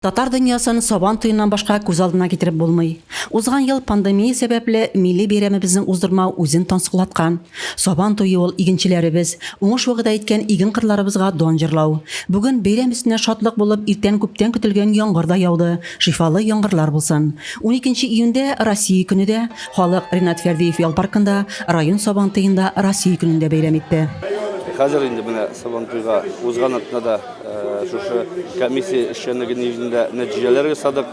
Татар дөньясын Сабан туйынан башка күз алдына китереп булмый. Узган ел пандемия сәбәпле милли бәйрәмебезнең уздырмау үзен тансыклаткан. Сабан туйы ул игенчеләребез, уңыш вакыйда иткән иген кырларыбызга дан җырлау. Бүген бәйрәм өстенә шатлык булып иртән күптән көтелгән яңгыр да яуды. Шифалы яңгырлар булсын. 12 июньдә Россия көнедә халык Ринат Фәрдиев ял паркында район Сабан туйында Россия көнендә бәйрәм итте. Хәзер инде менә Сабан туйга узган атна да шушы комиссия эшчәнлеге нигезендә нәтиҗәләр ясадык.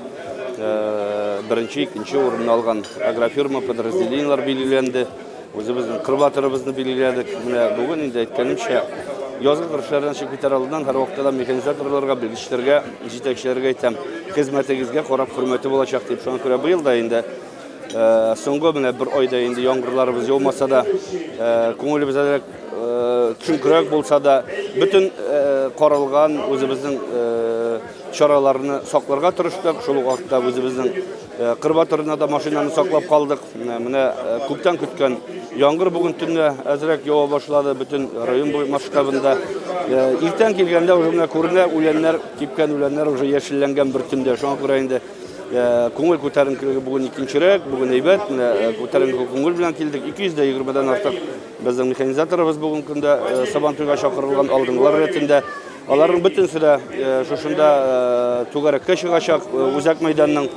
Беренче, икенче урынны алган агрофирма подразделениелар билгеләнде. Үзебезнең кырбатырыбызны билгеләдек. Менә бүген инде әйткәнемчә, язгы кырышлардан чыгып китәр алдыннан һәр вакытта механизаторларга, белгечләргә, җитәкчеләргә әйтәм, хезмәтегезгә карап хөрмәте булачак дип, шуңа күрә быел да инде соңгы менә бер айда инде яңгырларыбыз яумаса да, күңелебез төшенкерәк булса да, бөтен каралган үзебезнең чараларны сакларга тырыштык. Шул вакытта үзебезнең кырбатырына да машинаны саклап калдык. Менә күптән көткән яңгыр бүген төнне әзрәк ява башлады бөтен район масштабында. Иртән килгәндә уже менә күренә үләннәр, кипкән үләннәр уже яшелләнгән бер төндә. Шуңа күрә инде күңел күтәренкелеге бүген икенчерәк, бүген әйбәт, менә күтәренке күңел белән килдек. 220-дан артык безнең механизаторыбыз бүген көндә Сабан туйга чакырылган алдынгылар рәтендә. Аларның бөтенсе дә шушында түгәрәккә чыгачак үзәк мәйданның.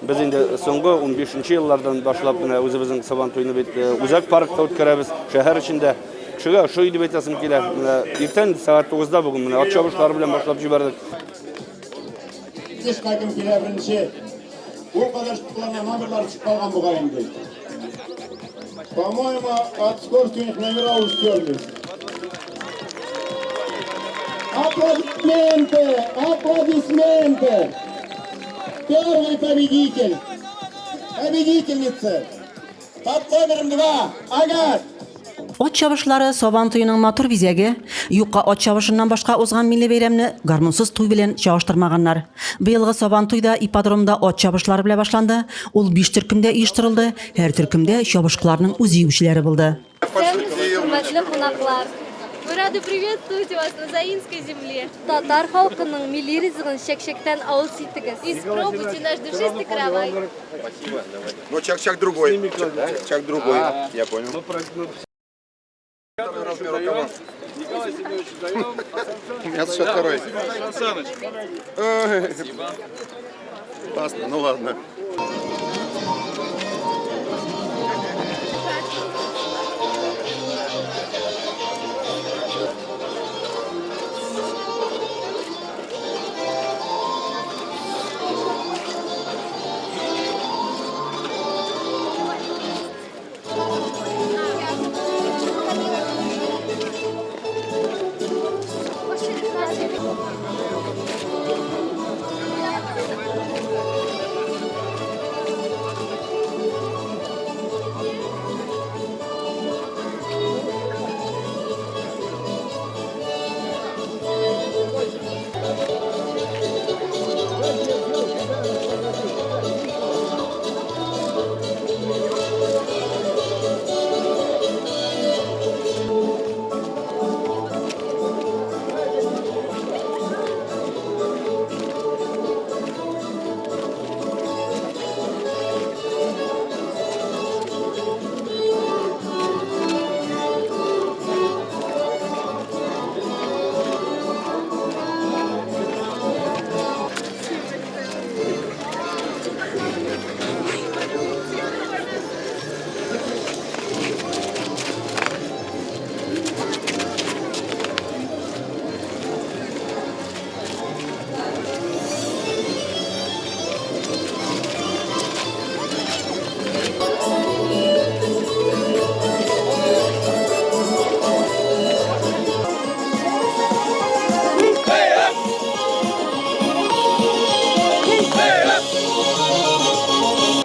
Без инде соңгы 15нче еллардан башлап менә үзебезнең Сабан туйны бит үзәк паркта үткәрәбез, шәһәр эчендә. Шуга шу дип әйтәсем килә. Менә иртән сәгать 9-да бүген менә ат чабышлары белән башлап җибәрдек. Bu kadar tutuklanan numaralar çıkmadan bu kayındı. По-моему, от скоростных номера устроили. Аплодисменты! Аплодисменты! Первый победитель! Победительница! Под номером 2! Агат! От чабышлары Сабан туйының матур бизәге, юкка от чабышыннан башка узган милли бәйрәмне гармунсыз туй белән чагыштырмаганнар. Быелгы Сабан туйда ипподромда от чабышлары белән башланды. Ул 5 төркемдә оештырылды. Һәр төркемдә чабышкыларның үз егүчеләре булды. Мы рады приветствовать вас на Заинской земле. Татар халкының милли ризыгын шәк-шәктән авыз итегез. Испробуйте наш душистый каравай. Спасибо. Ну, чак другой. Чак другой. Я понял. Николай Семенович, даем. У меня счет второй. Спасибо. Классно, ну ладно.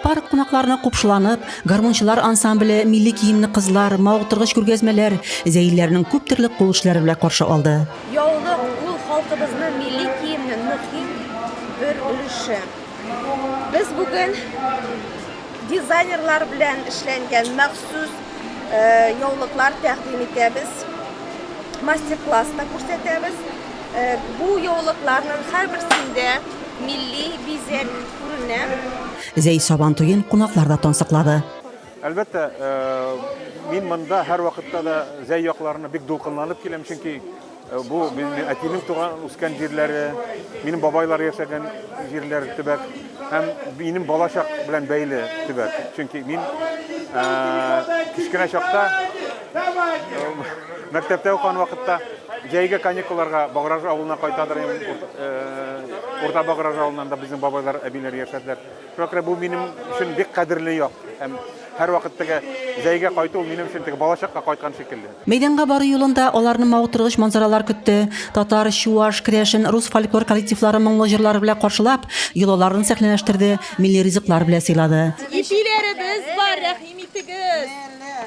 Парк кунакларына купшыланып, гармунчылар ансамбле, милли киемле кызлар, мавыктыргыч күргәзмәләр, зәйләрнең күп төрле кул эшләре белән каршы алды. Яулык ул халкыбызның милли киемнең мөһим бер өлеше. Без бүген дизайнерлар белән эшләнгән махсус яулыклар тәкъдим итәбез. Мастер-класста күрсәтәбез. Bu яулыкларның һәрберсендә milli bizek күренә. Зәй Сабан туен кунаклар да тансыклады. Әлбәттә, мин монда һәр вакытта да зәй якларына бик дулкынланып киләм, чөнки бу минем әтинең туган үскән җирләре, минем бабайлар яшәгән җирләр төбәк һәм минем балачак белән бәйле төбәк. Чөнки мин кичкенә чакта мәктәптә укыган вакытта җәйге каникулларга Баграж авылына кайтадыр идем. Урта Баграж авылында безнең бабайлар, әбиләр яшәделәр. Шуңа бу минем өчен бик кадерле як. Һәм һәр вакыттагы җәйгә кайту минем өчен теге балачакка кайткан шикелле. Мәйданга бару юлында аларны мавыктыргыч манзаралар көтте. Татар, чуаш, крәшен, рус фольклор коллективлары моңлы җырлары белән каршылап, йолаларын сәхнәләштерде, милли ризыклар белән сыйлады. Ипиләребез бар, рәхим итегез.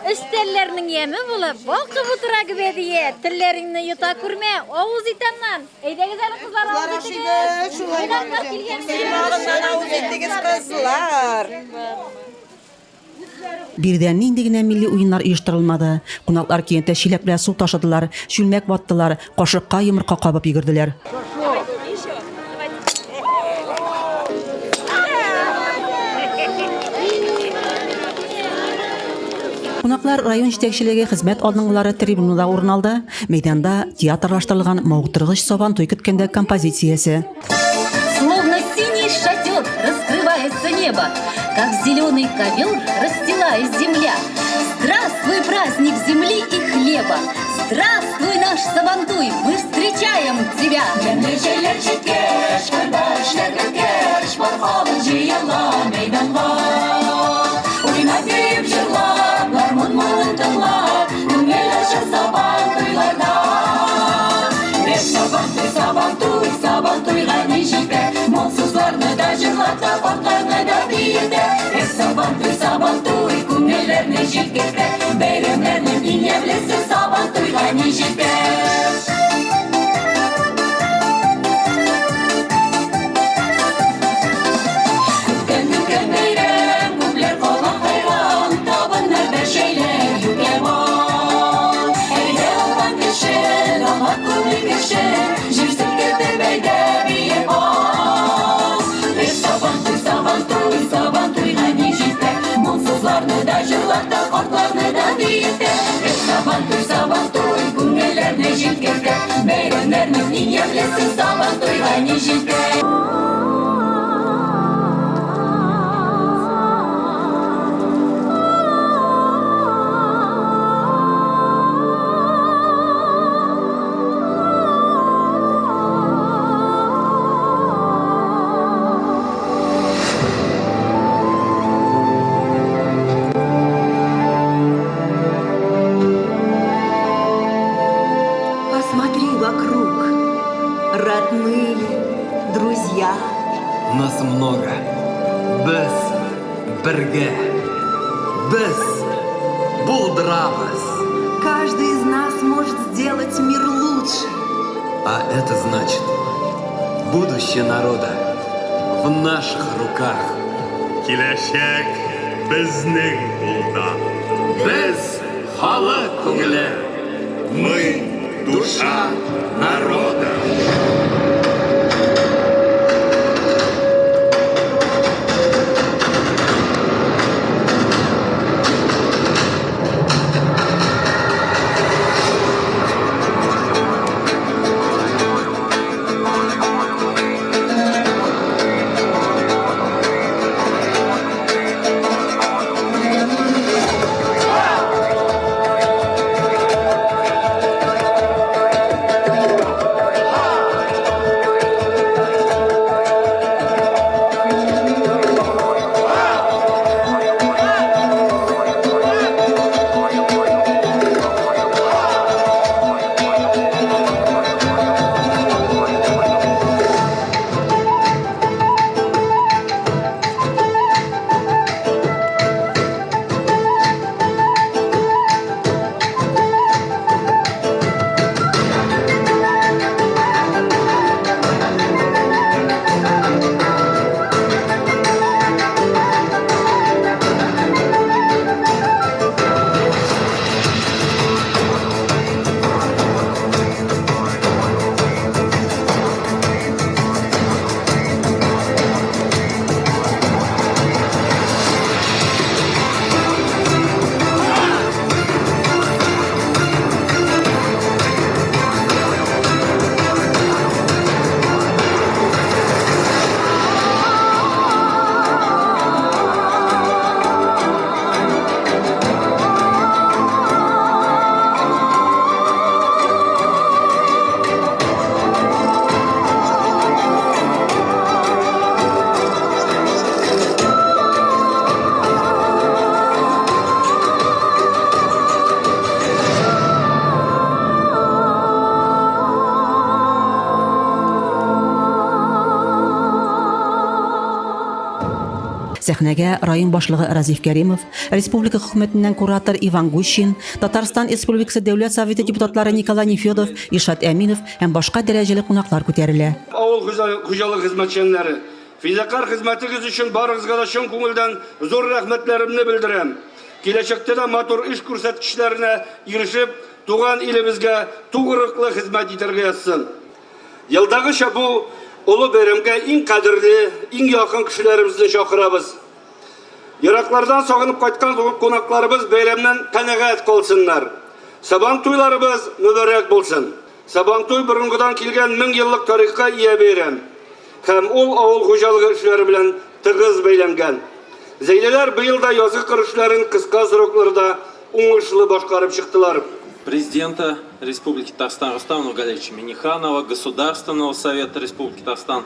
Эштәлләрнең яме булып, балкып утыра гыбедие. Телләреңне йота күрмә, авыз итәмнән. Әйдәгез әле кызлар, авыз итегез. Birden нинди генә милли уеннар оештырылмады. Кунаклар киентә чиләк белән су ташыдылар, чүлмәк ваттылар, кашыкка йомырка кабып йөгерделәр. Кунаклар район җитәкчелеге хезмәт алдынгылары трибунада урын алды. Мәйданда театрлаштырылган мавыктыргыч Сабан туй көткәндә композициясе. Словно синий шатер раскрывается небо, как зеленый ковер расстилает земля. Здравствуй, праздник земли и хлеба! Здравствуй, наш Сабантуй! Мы встречаем тебя! Моңсызларны да җырлата, картларны да биетә. Сабантуй, күңелләрне җилкертә. Бәйрәмнәрнең иң яблесе Сабантуйга ни җитә. Көткән бәйрәм, күпләр кала хайран, табыннарда шәйләр юклар. Әйдә алган кеше, аңа күңел кеше, җир селкетә бәйдә бие бар. Сабантуйга ни җитә, моңсызларны да җырлата, картларны да биетә. Сабантуй, күңелләрне җилкертә. Бәйрәмнәрнең иң яблесе Сабантуйга ни җитә. Родные, друзья. Нас много. Без бергә. Без булдырабыз. Каждый из нас может сделать мир лучше. А это значит, будущее народа в наших руках. Киләчәк безнең кулда. Без халык күңеле. Мы душа народа. Сәхнәгә район башлыгы Разиф Кәримов, республика хөкүмәтеннән куратор Иван Гущин, Татарстан Республикасы Дәүләт Советы депутатлары Николай Нефёдов, Ишат Әминов һәм башка дәрәҗәле кунаклар күтәрелә. Авыл хуҗалык хезмәтчәннәре, фидакар хезмәтегез өчен барыгызга да чын күңелдән зур рәхмәтләремне белдерәм. Киләчәктә дә матур эш күрсәткечләренә ирешеп, туган илебезгә тугрыклы хезмәт итәргә язсын. Елдагыча бу улы бәйрәмгә иң кадерле, иң якын кешеләребезне чакырабыз. Ераклардан сагынып кайткан кунакларыбыз бәйрәмнән канәгать калсыннар. Сабан туйларыбыз мөбарәк булсын. Сабан туй борынгыдан килгән 1000 еллык тарихка ия бәйрәм. Һәм ул авыл хуҗалыгы эшләре белән тыгыз бәйләнгән. Зәйлеләр быел да язгы кырышларын кыска срокларда уңышлы башкарып чыктылар. Президента Республики Татарстан Рустама Нургалевича Минниханова, Государственного совета Республики Татарстан,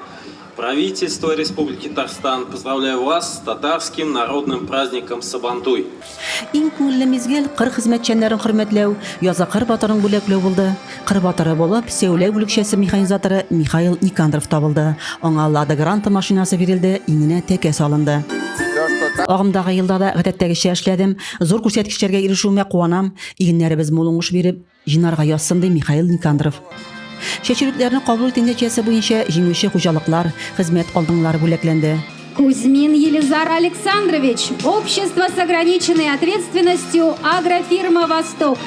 правительства Республики Татарстан. Поздравляю вас с татарским народным праздником Сабантуй. Иң күңелле мизгел кыр хезмәтчәннәрен хөрмәтләү, яза кыр батырын бүләкләү булды. Кыр батыры булып, сәүлә бүлекчәсе механизаторы Михаил Никандров табылды. Аңа Лада Гранта машинасы бирелде, иңенә тәкә салынды. Агымдагы елда да гадәттәгечә эшләдем. Зур күрсәткечләргә ирешүемә куанам. Игеннәребез мул уңыш биреп, җинарга язсын ди Михаил Никандров. Чәчүлекләрне кабул итү нәтиҗәсе буенча җиңүче хуҗалыклар, хезмәт алдыңнары бүләкләнде. Кузьмин Елизар Александрович, общество с ограниченной ответственностью, агрофирма «Восток».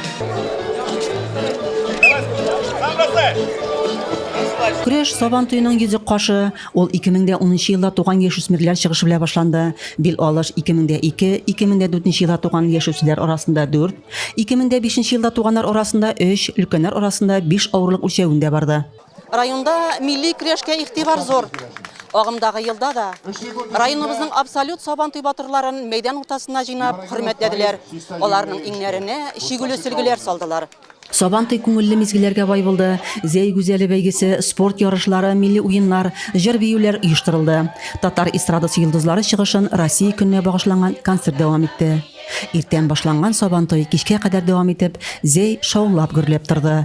Көрәш Сабан туеның йөзек кашы, ул 2010 елда туган яшүсмерләр чыгышы белән башланды. Бил алыш 2002, 2004 елда туган яшүсмерләр арасында 4, 2005 елда туганнар арасында 3, өлкәннәр арасында 5 авырлык үлчәвендә барды. Районда милли көрәшкә игътибар зур. Агымдагы елда да районыбызның абсолют Сабан туй батырларын мәйдан уртасына җыйнап хөрмәтләделәр. Аларның иңнәренә шигүле сөлгеләр салдылар. Сабан туй күңелле мизгелләргә бай булды. Зәй гүзәле бәйгесе, спорт ярышлары, милли уеннар, җыр биюләр оештырылды. Татар эстрадасы йолдызлары чыгышын Россия көненә багышланган концерт дәвам итте. Иртән башланган Сабан туй кичкә кадәр дәвам итеп, зәй шаулап гөрләп торды.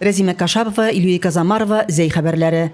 Рәзимә Кашабова, Илюя Казамарова, Зәй хәбәрләре.